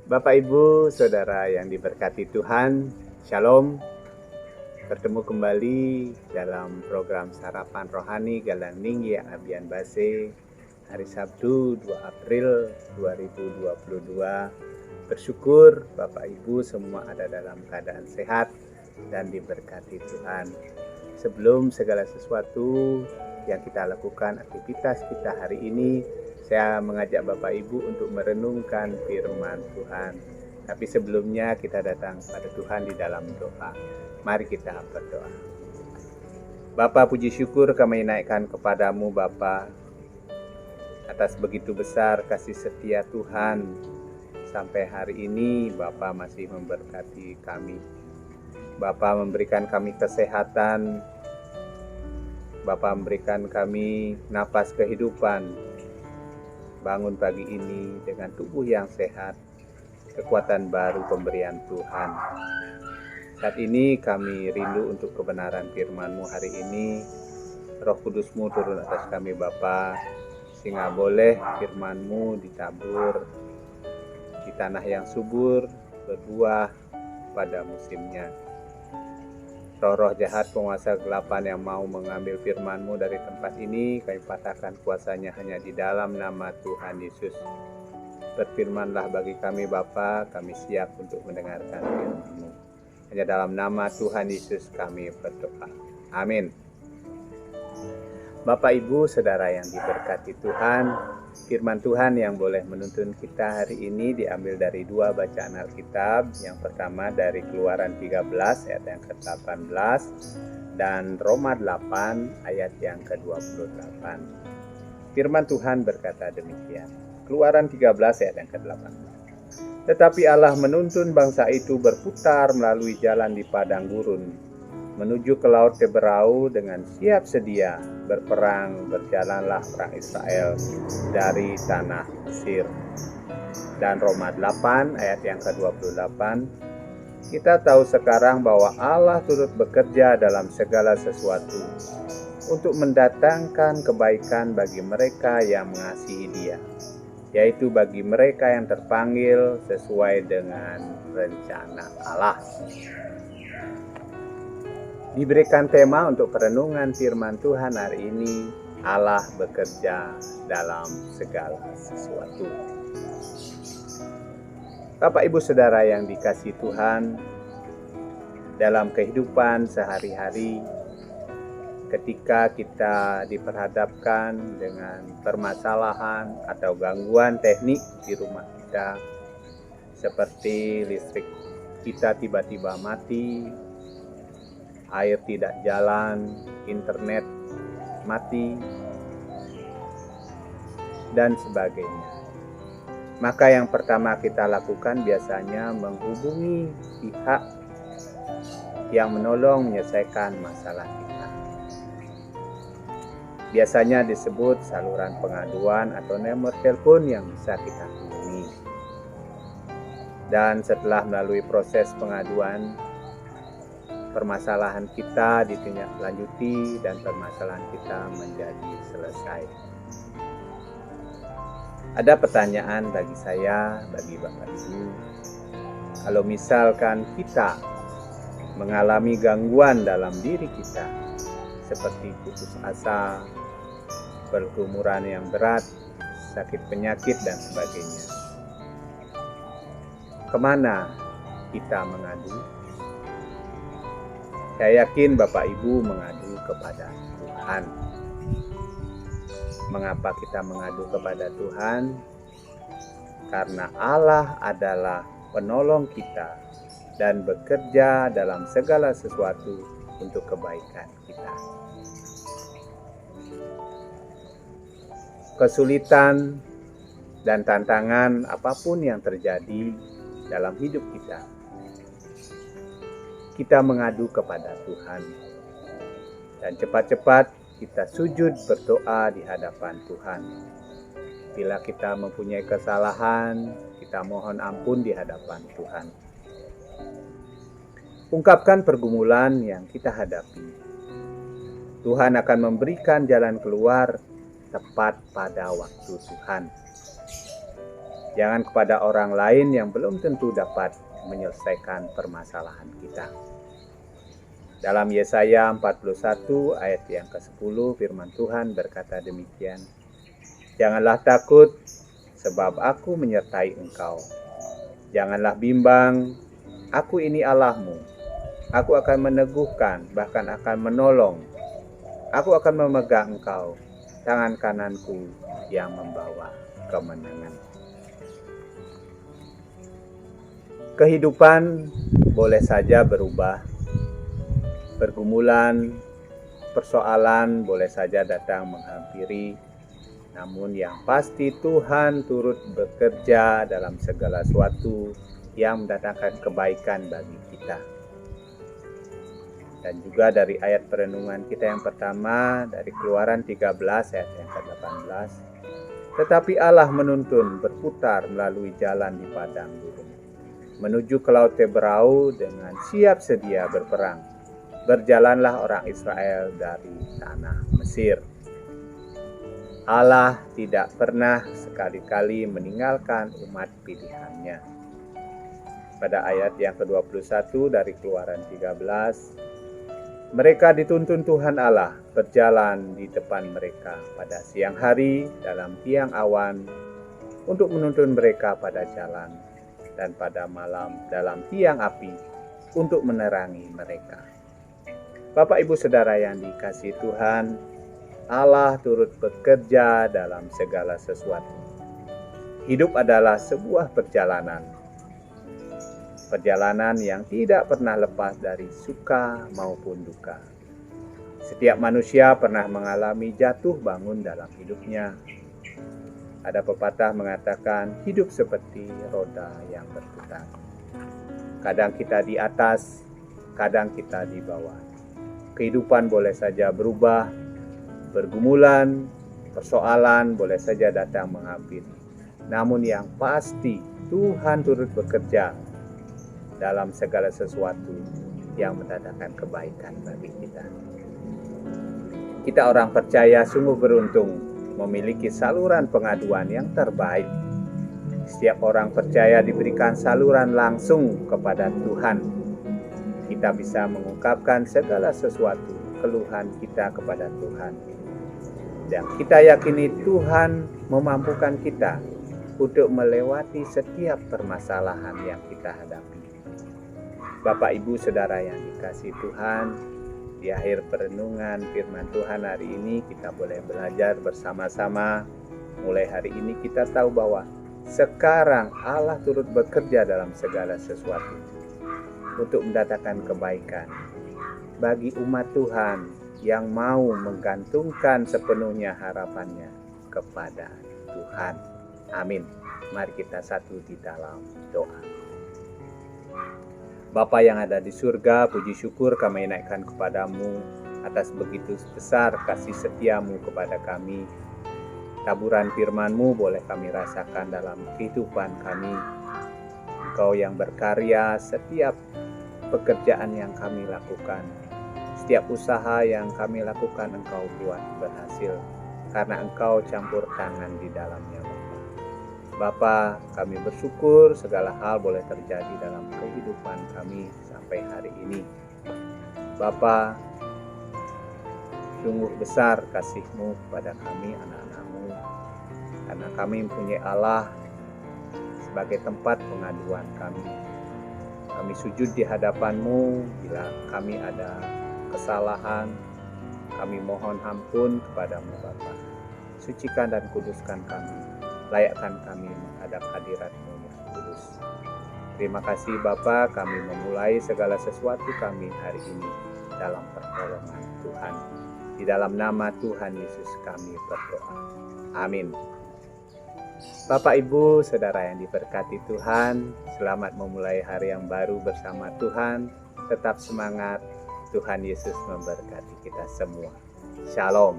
Bapak, Ibu, Saudara yang diberkati Tuhan, Shalom. Bertemu kembali dalam program Sarapan Rohani Galang Ningyi Abian Base, hari Sabtu 2 April 2022. Bersyukur Bapak Ibu semua ada dalam keadaan sehat dan diberkati Tuhan. Sebelum segala sesuatu yang kita lakukan, aktivitas kita hari ini, saya mengajak Bapak Ibu untuk merenungkan firman Tuhan. Tapi sebelumnya kita datang pada Tuhan di dalam doa. Mari kita berdoa. Bapa, puji syukur kami naikkan kepadamu Bapa, atas begitu besar kasih setia Tuhan. Sampai hari ini Bapa masih memberkati kami. Bapa memberikan kami kesehatan. Bapa memberikan kami nafas kehidupan. Bangun pagi ini dengan tubuh yang sehat, kekuatan baru pemberian Tuhan. Saat ini kami rindu untuk kebenaran firman-Mu hari ini. Roh Kudus-Mu turun atas kami Bapa, sehingga boleh firman-Mu ditabur di tanah yang subur, berbuah pada musimnya. Roh-roh jahat penguasa kegelapan yang mau mengambil firman-Mu dari tempat ini, kami patahkan kuasanya hanya di dalam nama Tuhan Yesus. Berfirmanlah bagi kami Bapa, kami siap untuk mendengarkan firman-Mu. Hanya dalam nama Tuhan Yesus kami berdoa. Amin. Bapak, Ibu, Saudara yang diberkati Tuhan, firman Tuhan yang boleh menuntun kita hari ini diambil dari dua bacaan Alkitab. Yang pertama dari Keluaran 13 ayat yang ke-18 dan Roma 8 ayat yang ke-28. Firman Tuhan berkata demikian. Keluaran 13 ayat yang ke-18. Tetapi Allah menuntun bangsa itu berputar melalui jalan di padang gurun, menuju ke Laut Teberau dengan siap sedia berperang. Berjalanlah orang Israel dari tanah Mesir. Dan Roma 8 ayat yang ke-28, kita tahu sekarang bahwa Allah turut bekerja dalam segala sesuatu untuk mendatangkan kebaikan bagi mereka yang mengasihi Dia, yaitu bagi mereka yang terpanggil sesuai dengan rencana Allah. Diberikan tema untuk perenungan firman Tuhan hari ini, Allah bekerja dalam segala sesuatu. Bapak, Ibu, Saudara yang dikasihi Tuhan, dalam kehidupan sehari-hari, ketika kita diperhadapkan dengan permasalahan atau gangguan teknik di rumah kita, seperti listrik kita tiba-tiba mati, air tidak jalan, internet mati, dan sebagainya. Maka yang pertama kita lakukan biasanya menghubungi pihak yang menolong menyelesaikan masalah kita. Biasanya disebut saluran pengaduan atau nomor telepon yang bisa kita hubungi. Dan setelah melalui proses pengaduan, permasalahan kita ditindaklanjuti dan permasalahan kita menjadi selesai. Ada pertanyaan bagi saya, bagi Bapak Ibu. Kalau misalkan kita mengalami gangguan dalam diri kita, seperti putus asa, bergumuran yang berat, sakit penyakit, dan sebagainya, kemana kita mengadu? Saya yakin Bapak Ibu mengadu kepada Tuhan. Mengapa kita mengadu kepada Tuhan? Karena Allah adalah penolong kita dan bekerja dalam segala sesuatu untuk kebaikan kita. Kesulitan dan tantangan apapun yang terjadi dalam hidup kita, kita mengadu kepada Tuhan. Dan cepat-cepat kita sujud berdoa di hadapan Tuhan. Bila kita mempunyai kesalahan, kita mohon ampun di hadapan Tuhan. Ungkapkan pergumulan yang kita hadapi. Tuhan akan memberikan jalan keluar tepat pada waktu Tuhan. Jangan kepada orang lain yang belum tentu dapat menyelesaikan permasalahan kita. Dalam Yesaya 41 ayat yang ke-10 firman Tuhan berkata demikian, "Janganlah takut, sebab aku menyertai engkau. Janganlah bimbang, aku ini Allahmu. Aku akan meneguhkan, bahkan akan menolong. Aku akan memegang engkau, tangan kananku yang membawa kemenangan." Kehidupan boleh saja berubah. Pergumulan, persoalan boleh saja datang menghampiri. Namun yang pasti Tuhan turut bekerja dalam segala sesuatu yang mendatangkan kebaikan bagi kita. Dan juga dari ayat perenungan kita yang pertama dari Keluaran 13 ayat yang ke-18. Tetapi Allah menuntun berputar melalui jalan di padang gurun, menuju ke Laut Teberau dengan siap sedia berperang. Berjalanlah orang Israel dari tanah Mesir. Allah tidak pernah sekali-kali meninggalkan umat pilihannya. Pada ayat yang ke-21 dari Keluaran 13, mereka dituntun Tuhan Allah berjalan di depan mereka pada siang hari dalam tiang awan untuk menuntun mereka pada jalan, dan pada malam dalam tiang api untuk menerangi mereka. Bapak, Ibu, Saudara yang dikasihi Tuhan, Allah turut bekerja dalam segala sesuatu. Hidup adalah sebuah perjalanan. Perjalanan yang tidak pernah lepas dari suka maupun duka. Setiap manusia pernah mengalami jatuh bangun dalam hidupnya. Ada pepatah mengatakan hidup seperti roda yang berputar. Kadang kita di atas, kadang kita di bawah. Kehidupan boleh saja berubah, pergumulan, persoalan boleh saja datang menghampiri. Namun yang pasti Tuhan turut bekerja dalam segala sesuatu yang mendatangkan kebaikan bagi kita. Kita orang percaya sungguh beruntung memiliki saluran pengaduan yang terbaik. Setiap orang percaya diberikan saluran langsung kepada Tuhan. Kita bisa mengungkapkan segala sesuatu keluhan kita kepada Tuhan. Dan kita yakini Tuhan memampukan kita untuk melewati setiap permasalahan yang kita hadapi. Bapak, Ibu, Saudara yang dikasihi Tuhan, di akhir perenungan firman Tuhan hari ini kita boleh belajar bersama-sama. Mulai hari ini kita tahu bahwa sekarang Allah turut bekerja dalam segala sesuatu untuk mendatangkan kebaikan bagi umat Tuhan yang mau menggantungkan sepenuhnya harapannya kepada Tuhan. Amin. Mari kita satu di dalam doa. Bapa yang ada di surga, puji syukur kami naikkan kepadamu atas begitu besar kasih setiamu kepada kami. Taburan firman-Mu boleh kami rasakan dalam kehidupan kami. Engkau yang berkarya setiap pekerjaan yang kami lakukan. Setiap usaha yang kami lakukan Engkau buat berhasil, karena Engkau campur tangan di dalamnya. Bapa, kami bersyukur segala hal boleh terjadi dalam kehidupan kami sampai hari ini. Bapa, sungguh besar kasih-Mu kepada kami anak-anak-Mu, karena kami mempunyai Allah sebagai tempat pengaduan kami. Kami sujud di hadapan-Mu bila kami ada kesalahan. Kami mohon ampun kepada-Mu Bapa. Sucikan dan kuduskan kami. Layakkan kami menghadap hadirat-Mu yang kudus. Terima kasih Bapa, kami memulai segala sesuatu kami hari ini dalam pertolongan Tuhan. Di dalam nama Tuhan Yesus kami berdoa. Amin. Bapak, Ibu, Saudara yang diberkati Tuhan, selamat memulai hari yang baru bersama Tuhan. Tetap semangat, Tuhan Yesus memberkati kita semua. Shalom.